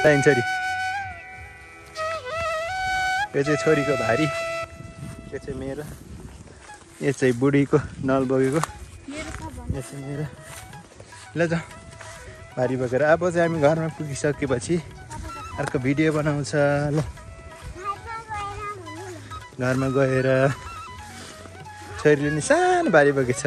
छोरी यो चाहिँ छोरीको भारी यो चाहिँ मेरो यो चाहिँ बुढीको नल बगेको यो चाहिँ मेरो ल जाऊ भारी बोकेर अब चाहिँ हामी घरमा पुगिसकेपछि अर्को भिडियो बनाउँछ ल घरमा गएर छोरीले नि सानो भारी बोकेछ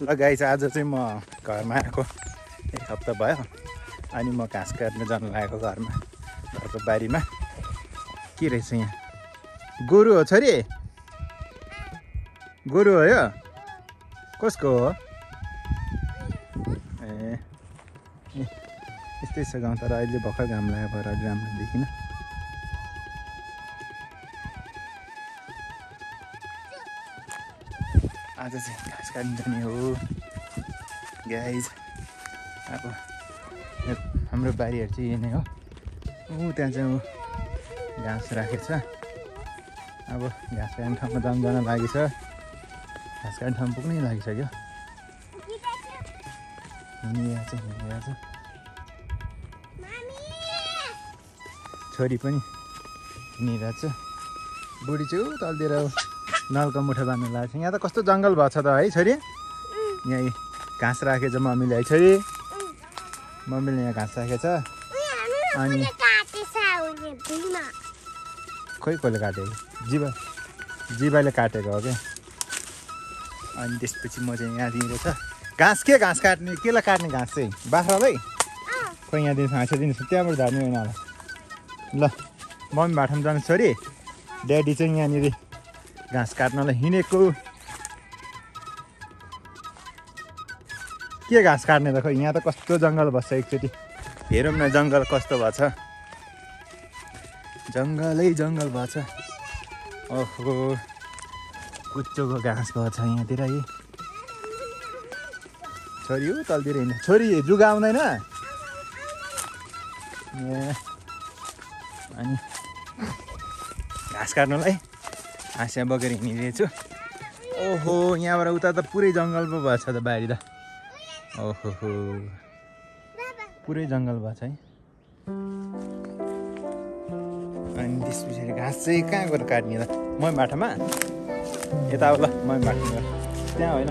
ल गाइस आज चाहिँ म घरमा आएको 1 हप्ता भयो अनि म घाँस काट्न जान लागेको घरमा घरको बारीमा के रहेछ यहाँ गोरु हो छोरी गोरु हो यो कसको हो ए यस्तै छ गाउँ तर अहिले भर्खर घाम लाग्यो भएर अलि राम्रो देखिन आज चाहिँ घाँस काट्न जाने हो गाइज अब हाम्रो बारीहरू चाहिँ यही नै हो त्यहाँ चाहिँ घाँस राखेको छ अब घाँस काट्ने ठाउँमा जान लागिछ घाँस काट्ने ठाउँ पुग्नै लागिसक्यो हिँडिरहेको छ छोरी पनि हिँडिरहेको छ बुढी चाहिँ तलतिर नलको मुठो बाँध्नु लाग्छ यहाँ त कस्तो जङ्गल भएको छ त है छोरी यहाँ घाँस राखेछ मम्मीले है छोरी मम्मीले यहाँ घाँस राखेछ अनि खोइ कसले काटेको जीवाले काटेको हो क्या अनि त्यसपछि म चाहिँ यहाँ दिँदैछ घाँस के घाँस काट्ने केलाई काट्ने घाँस चाहिँ बाख्रालाई खोइ यहाँ दिन्छ हाँसो दिनुहोस् त्यहाँबाट झार्नु होइन होला ल मम्मी बाटोमा जानु छोरी ड्याडी चाहिँ यहाँनिर घाँस काट्नलाई हिँडेको के घाँस काट्ने त खोइ यहाँ त कस्तो जङ्गल बस्छ एकचोटि हेरौँ न जङ्गल कस्तो भएको छ जङ्गलै जङ्गल भएको छ ओहो कुच्चोको घाँस भएको छ यहाँतिर है छोरी हो तलतिर हिँड्नु छोरी जुगा आउँदैन ए अनि घाँस काट्नुलाई हाँसिया बोकेर हिँडिरहेछु ओहो यहाँबाट उता त पुरै जङ्गल पो भएको छ त बारी त ओहो पुरै जङ्गल भएको छ है अनि त्यस पछाडि घाँस चाहिँ कहाँ गएर काट्ने त मही बाटोमा यता हो ल मही बाटोमा त्यहाँ होइन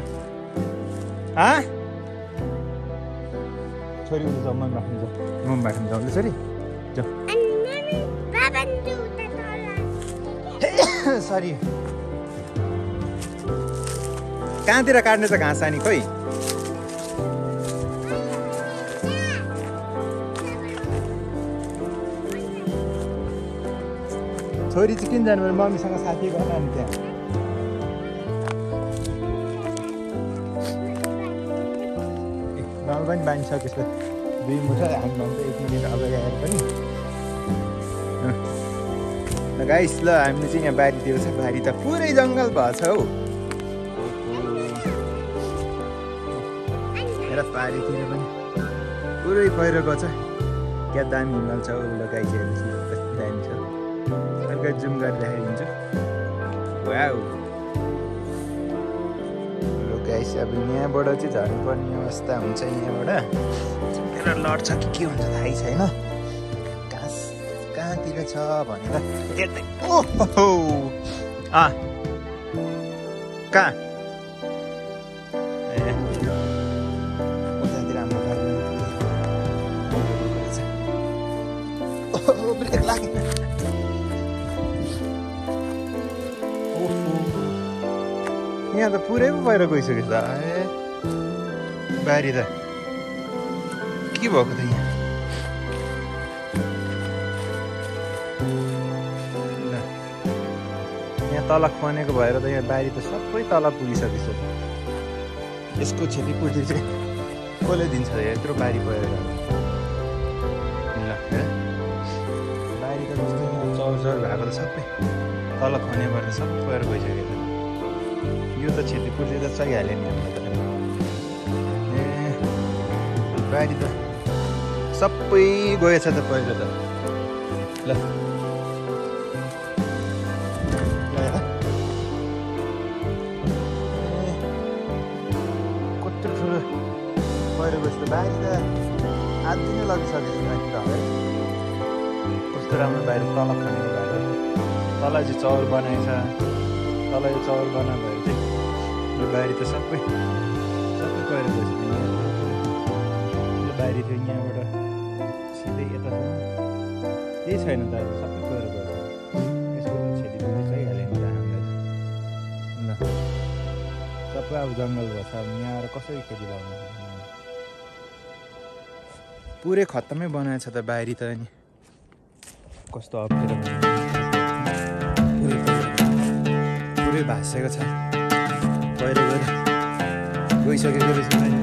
छोरी उता जाऊ मही बाटोमा जाऊ मही बाटोमा जाऊ ल छोरी जाऊ सरी कहाँतिर काट्ने त घाँस अनि खोइ छोरी चाहिँ किन जानु मम्मीसँग साथी गर्न नि त्यहाँ नल पनि बाँधिसकेको 2 मुठा हामी भन्छ 1 मिनट अगाडि आएर पनि गाइस ल हामीले चाहिँ यहाँ बारीतिर छ बारी त पुरै जङ्गल भएको छ हौ हेर बारीतिर पनि पुरै पहिरो गएको छ क्या दामी हिँड्नु छ ल गाइस हेर्नुहोस् न कस्तो दामी छ अर्को जुम गरेर देखाइदिन्छु वाउ ल गाइस अब यहाँबाट चाहिँ झर्नुपर्ने अवस्था हुन्छ यहाँबाट झुकेर लड्छ के हुन्छ थाहै छैन घाँस कहाँतिर छ भनेर हेर्दै ओहो कहाँ ए उतातिर हाम्रो ओहो ब्रेक लाग्यो यहाँ त पुरै पो बाहिर गइसक्यो त ए बारी त के भएको त यहाँ यहाँ तल खनेको भएर त यहाँ बारी त सबै तल पुगिसकेछ यसको क्षतिपूर्ति चाहिँ कसले दिन्छ यत्रो बारी भएर ल बारी त जस्तो चौचर भएको त सबै तल खनेबाट त सबै गएर गइसकेको छ यो त क्षतिपूर्ति त चाहिहाल्यो नि हामीलाई त ए बारी त सबै गएछ त पहिरो त ल कत्रो ठुलो पहिरो गएछ त बारी त आधी नै लगिसकेको छ त है कस्तो राम्रो बाहिर तल खनेको बाटो तल चाहिँ चौर बनाएछ तल यो चौर बनायो भने चाहिँ यो बारी त सबै पहिरो गएछ यो बारी थियो यहाँबाट सिधै यतासम्म केही छैन त अहिले सबै पहिरो गएछ यसको त क्षतिपूर्ति चाहिहाल्यो नि त हामीलाई ल सबै अब जङ्गल भएछ अब यहाँ आएर कसरी खेती लगाउनु पुरै खत्तमै बनाएछ त बारी त नि कस्तो अप्ठ्यारो पुरै भाँसेको छ पहिरो गएर गइसकेको रहेछ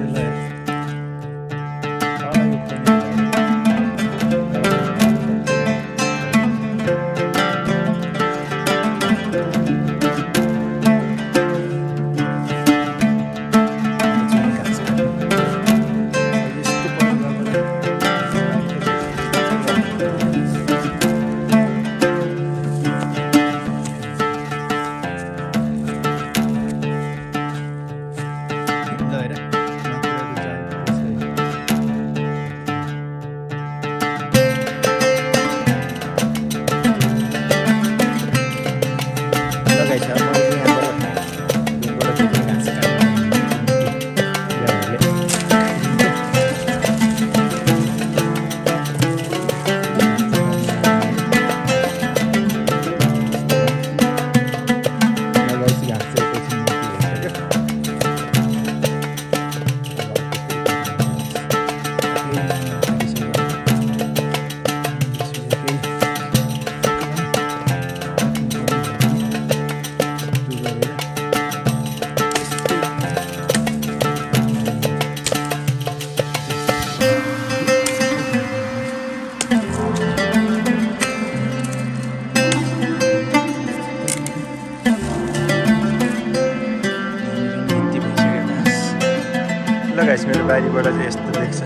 गाइस मेरो बारीबाट चाहिँ यस्तो देख्छ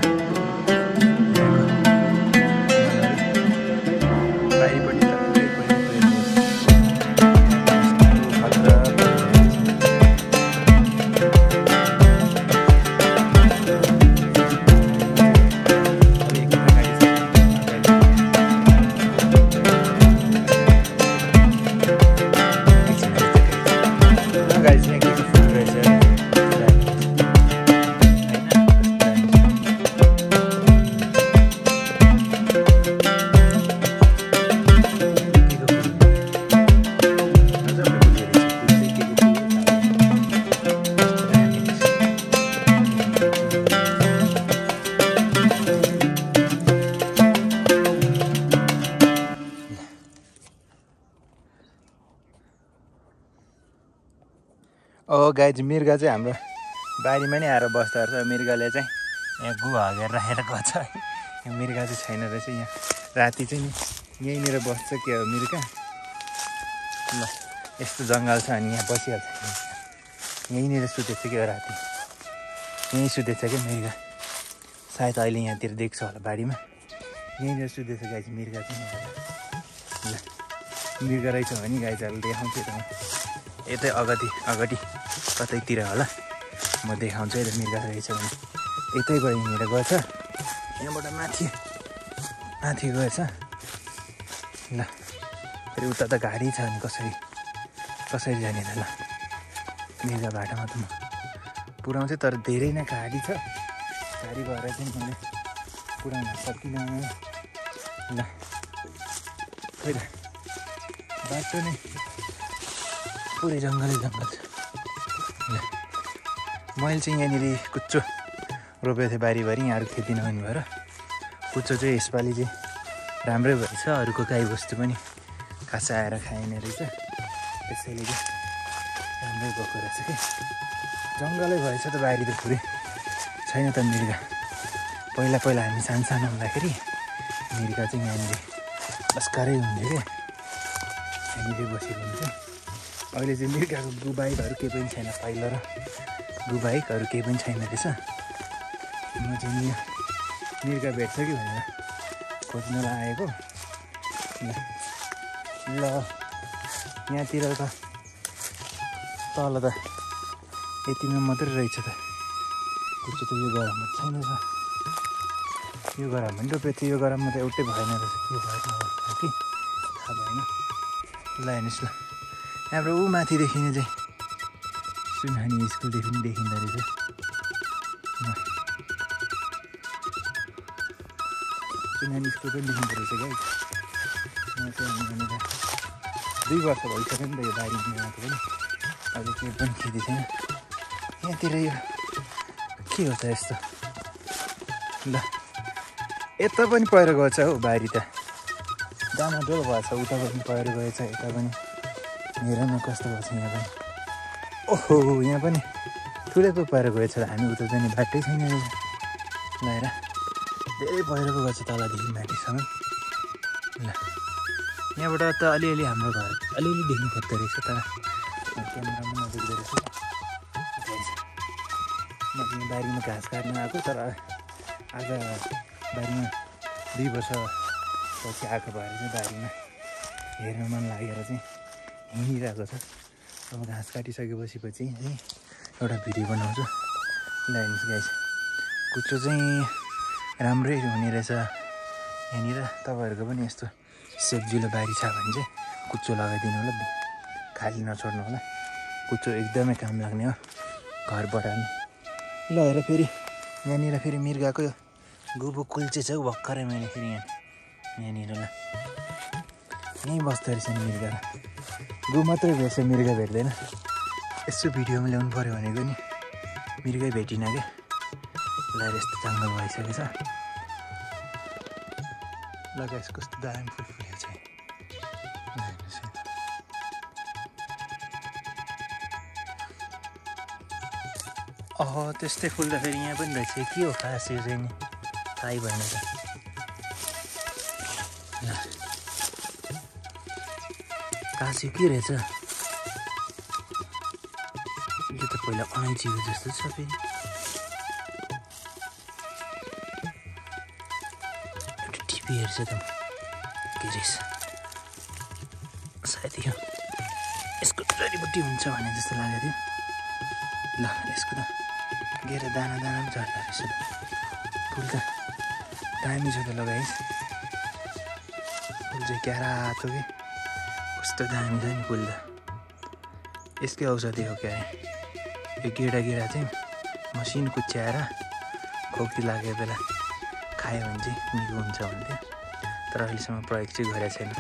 बारीपट्टि गाइज मृग चाहिँ हाम्रो बारीमा नै आएर बस्दो रहेछ मृगले चाहिँ यहाँ गु हगेर राखेर गछ यहाँ मृग चाहिँ छैन रहेछ यहाँ राति चाहिँ यहीँनिर बस्छ के हो मृग ल यस्तो जङ्गल छ अनि यहाँ बसिहाल्छ यहीँनिर सुतेछ के हो राति यहीँ सुतेछ क्या मृग सायद अहिले यहाँतिर देख्छ होला बारीमा यहीँनिर सुतेछ गाइज मृग चाहिँ ल मृग रहेछ भने गाइजहरूले देखाउँछु त यतै अगाडि कतैतिर होला म देखाउँछु है त मृग रहेछ भने यतैबाट हिँडेर गएछ यहाँबाट माथि गएछ ल फेरि उता त गाडी छ अनि कसरी जाने त ल मृग बाटोमा त म पुऱ्याउँछु तर धेरै नै गाडी छ गाडी भएर चाहिँ मैले पुऱ्याउन सकिनँ ल खै बाटो नै पुरै जङ्गलै जङ्गल छ ल मैले चाहिँ यहाँनिर कुच्चो रोपेको थिएँ बारीभरि यहाँहरू खेती नहुने भएर कुच्चो चाहिँ यसपालि चाहिँ राम्रै भएछ अरूको गाईबस्तु पनि घाँस आएर खाइने रहेछ त्यसैले चाहिँ राम्रै भएको रहेछ कि जङ्गलै भएछ त बारी त पुरै छैन त मृग पहिला हामी सानो हुँदाखेरि मृग चाहिँ यहाँनिर अस्कारै हुन्थ्यो क्या यहाँनिर बसेको हुन्थ्यो अहिले चाहिँ मृगको गुबाइकहरू केही पनि छैन पहिलो र गुबाइकहरू केही पनि छैन रहेछ म चाहिँ यहाँ मिर्गा भेट्छ कि भनेर खोज्नलाई आएको। ल यहाँतिर त तल त यतिमा मात्रै रहेछ त कुचो त यो गरममा छैन छ। यो गरममा पनि रोपेको थियो, यो गरममा त एउटै भएन रहेछ, के भएन कि थाहा भएन। ल हेर्नुहोस् ल यहाँबाट ऊ माथि देखिने चाहिँ सुनहानी स्कुलदेखि पनि देखिँदो रहेछ। सुनहानी स्कुल पनि देखिँदो रहेछ गाई। यहाँ चाहिँ यहाँनिर 2 वर्ष भइसक्यो नि त यो बारी आएको पनि, अहिले केही पनि खेती छैन यहाँतिर। यो के हो त यस्तो? ल यता पनि पहिरो गएछ हौ बारी त, डामाडोल भएछ। उता पनि पहिरो गएछ, यता पनि। हेर न कस्तो भएको छ यहाँ पनि। ओहो यहाँ पनि ठुलै पो पहिरो गएछ, हामी उता जाने बाटै छैन रहेछ। ल हेर धेरै पहिरो पो गएछ तलदेखि माथिसम्म। ल यहाँबाट त अलिअलि हाम्रो घर अलिअलि देख्नु खोज्दो रहेछ, तर क्यामेरामा नदेख्दो रहेछ। म यहाँ बारीमा घाँस काट्न आएको, तर आज बारीमा 2 वर्षपछि आएको भएर चाहिँ बारीमा हेर्न मन लागेर चाहिँ हिँडिरहेको छ। अब घाँस काटिसकेपछि है एउटा भिडियो बनाउँछु। ल हेर्नुहोस् गाइस, कुचो चाहिँ राम्रै हुने रहेछ यहाँनिर। तपाईँहरूको पनि यस्तो सेब्जिलो बारी छ भने चाहिँ कुचो लगाइदिनु होला, खाली नछोड्नु होला। कुचो एकदमै काम लाग्ने हो घर बढार्नु। ल हेर फेरि यहाँनिर फेरि मिर्गाको गुबु कुल्चे छ हौ भर्खरै मैले फेरि यहाँनिर। ल यहीँ बस्दो रहेछ नि मिर्गा। गु मात्रै भेट्छ, मिर्गा भेट्दैन। यसो भिडियोमा ल्याउनु पऱ्यो भनेको नि मिर्गै भेटिनँ क्या। ल यस्तो जङ्गल भइसकेको छ। ल गाइस कस्तो दामी फुल फुलेको छ। त्यस्तै फुल त फेरि यहाँ पनि रहेछ। के हो खास यो चाहिँ नि थाहै भएन त। खास यो के रहेछ? यो त पहिला अलैँचीको जस्तो छ फेरि। एउटा टिभी हेर्छ त के रहेछ? सायद यो यसको जडीबुटी हुन्छ भने जस्तो लाग्यो थियो। ल यसको त गेर दाना दाना पनि झर्दो रहेछ। फुल त दामी छ त लगाइस्। फुल चाहिँ क्या रातो कि कस्तो दामी छ नि फुल त। यसकै औषधि हो क्या यो गेडा चाहिँ मसिनो कुच्याएर खोकी लागेको बेला खायो भने चाहिँ निको हुन्छ भन्थ्यो, तर अहिलेसम्म प्रयोग चाहिँ गरेको छैन।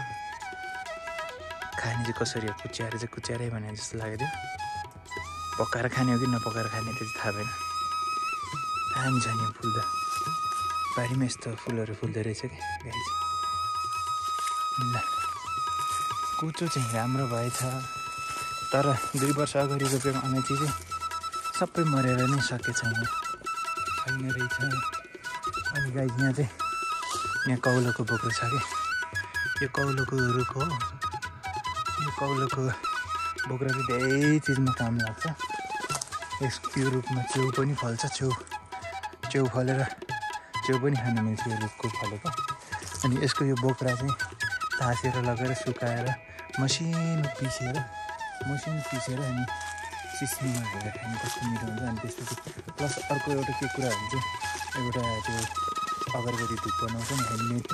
खाने चाहिँ कसरी हो? कुच्याएरै भने जस्तो लागेको थियो। पकाएर खाने हो कि नपकाएर खाने त्यो चाहिँ थाहा भएन। दामी छ नि फुल त। बारीमा यस्तो फुलहरू फुल्दो रहेछ कि गाई चाहिँ। ल कुचो चाहिँ राम्रो भएछ, तर 2 वर्ष अगाडि रोपेको अलैँची चाहिँ सबै मरेर नै सकेको छैन रहेछ। अनि गाई यहाँ चाहिँ यहाँ कौलोको बोक्रो छ कि यो कौलोको रुख हो। यो कौलोको बोक्रा चाहिँ धेरै चिजमा काम लाग्छ। यो रुखमा च्याउ पनि फल्छ। च्याउ फलेर च्याउ पनि खान मिल्छ यो रुखको फलेको। अनि यसको यो बोक्रा चाहिँ तासेर लगेर सुकाएर मसिनो पिसेर अनि सिस्नीमा हालेर खाने कस्तो मिठो हुन्छ। अनि त्यसपछि प्लस अर्को एउटा के कुरा हुन्छ, एउटा त्यो अगरबत्ती धुप बनाउँछ नि, ह्यान्डमेड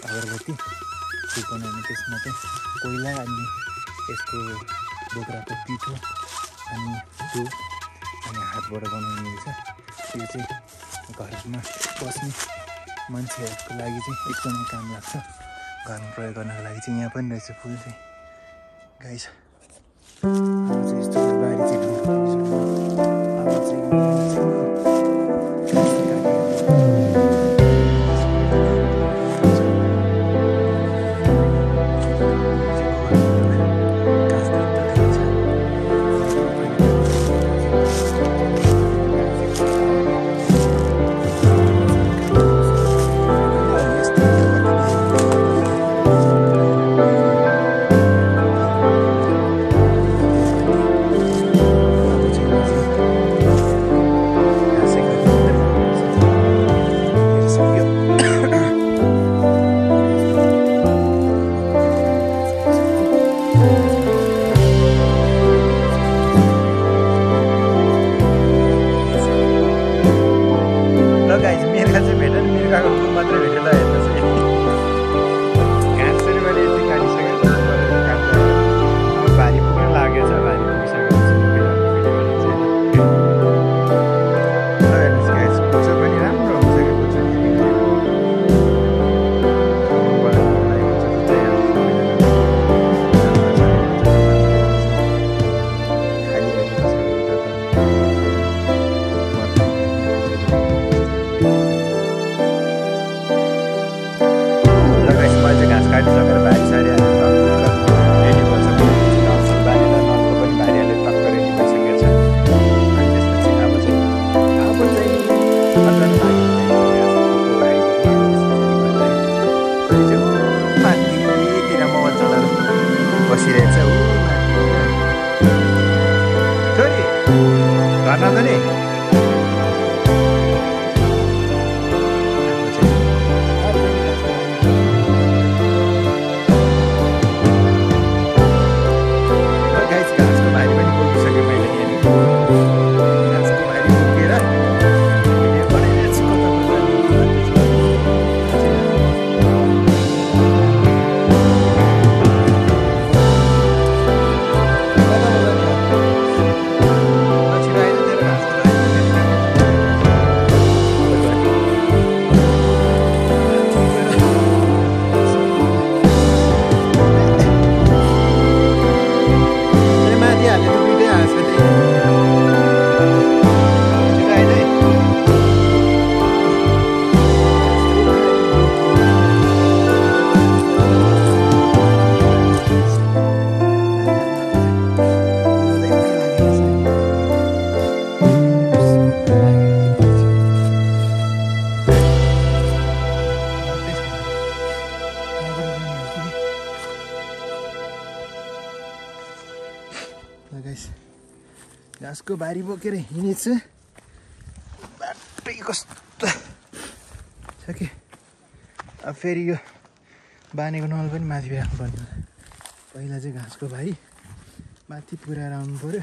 अगरबत्ती धुप बनाउने। त्यसमा चाहिँ कोइला अनि यसको बोक्राको पिठो अनि धुप अनि हातबाट बनाउनु मिल्छ। त्यो चाहिँ घरमा बस्ने मान्छेहरूको लागि चाहिँ एकदमै काम लाग्छ। घरमा प्रयोग गर्नको लागि चाहिँ यहाँ पनि रहेछ फुल चाहिँ गाई छ। यस्तो बारी चाहिँ पनि घाँसको भारी पनि बोकिसकेँ मैले यहाँनिर घाँसको भारी बोकेर भिडियो बनाइरहेको छु घाँसको भारी बोकेर हिँडेछु बाटै कस्तो छ कि अब फेरि यो बानेको नल पनि माथि राख्नुपर्ने पहिला चाहिँ घाँसको भारी माथि पुऱ्याएर आउनु पऱ्यो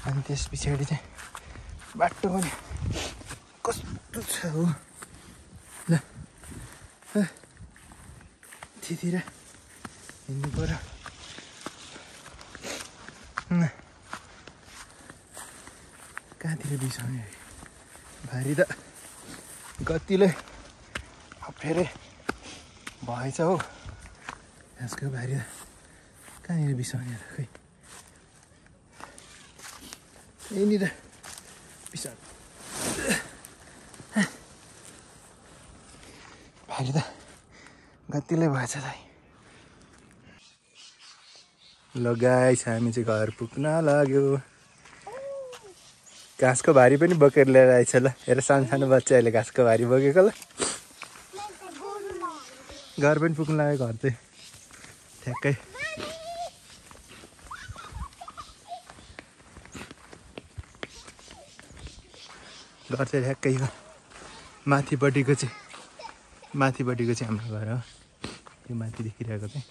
अनि त्यस पछाडि चाहिँ बाटो पनि कस्तो छ हो ल त्यतिर हिँड्नु पऱ्यो कहाँतिर बिसाउने भारी त कतिले अप्ठ्यारै भएछ हो घाँसको भारी त कहाँनिर बिसाउने त खै यहीँनिर बिसाउने भारी त कतिले भएछ त ल गाइस हामी चाहिँ घर पुग्न लाग्यो घाँसको भारी पनि बोकेर लिएर आएछ ल हेर सानो सानो बच्चाहरूले घाँसको भारी बोकेको ल घर पनि पुग्नु लाग्यो घर चाहिँ ठ्याक्कै घर चाहिँ ठ्याक्कै हो माथिपट्टिको चाहिँ हाम्रो घर हो यो माथि देखिरहेको चाहिँ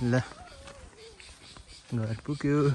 ल घर पुग्यो